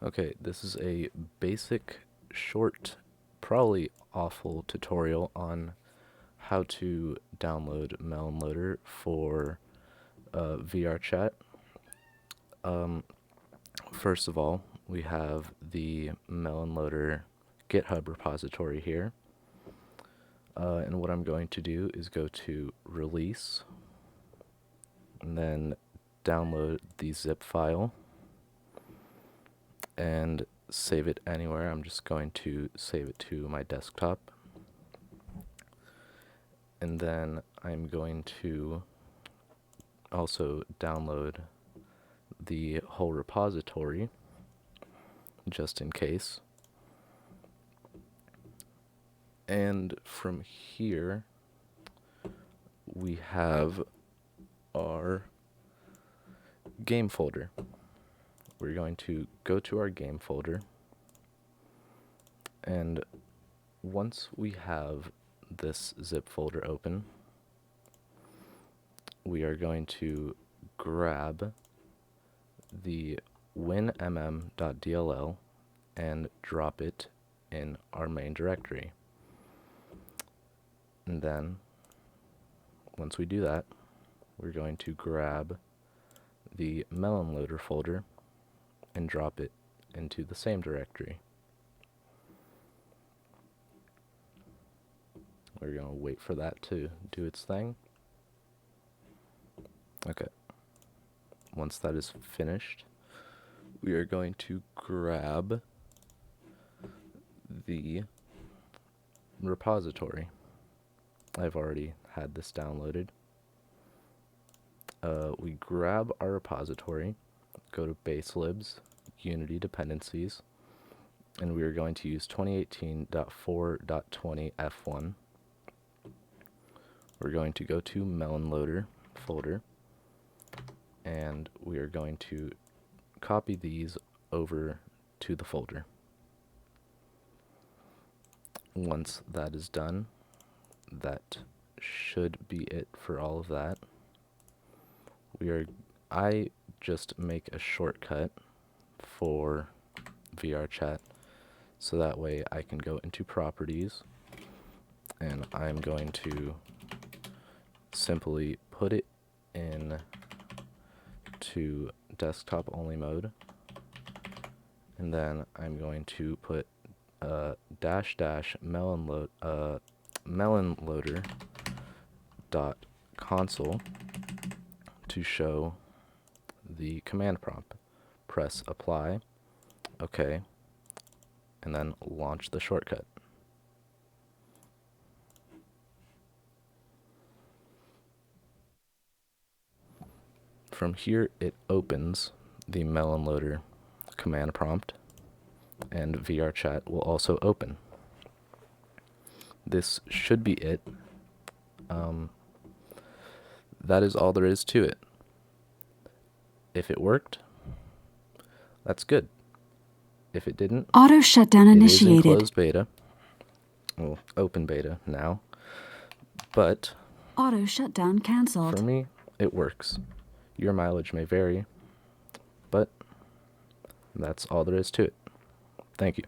Okay, this is a basic, short, probably awful tutorial on how to download MelonLoader for VRChat. First of all, we have the MelonLoader GitHub repository here. And what I'm going to do is go to Release, and then download the zip file, and save it anywhere. I'm just going to save it to my desktop. And then I'm going to also download the whole repository, just in case. And from here, we have our game folder. We're going to go to our game folder, and once we have this zip folder open, we are going to grab the winmm.dll and drop it in our main directory. And then, once we do that, we're going to grab the MelonLoader folder and drop it into the same directory. We're going to wait for that to do its thing. Okay. Once that is finished, we are going to grab the repository. I've already had this downloaded. We grab our repository, go to baselibs, unity dependencies, and we are going to use 2018.4.20 f1. We're going to go to MelonLoader folder, and we are going to copy these over to the folder. Once that is done, that should be it for all of that. I just make a shortcut for VRChat, so that way I can go into properties, and I'm going to simply put it in to desktop only mode, and then I'm going to put melonloader dot console to show the command prompt. Press apply, OK, and then launch the shortcut. From here, it opens the MelonLoader command prompt, and VRChat will also open. This should be it. That is all there is to it. If it worked, that's good. If it didn't, auto shutdown initiated. It is in closed beta. Well, open beta now. But auto shutdown canceled. For me, it works. Your mileage may vary, but that's all there is to it. Thank you.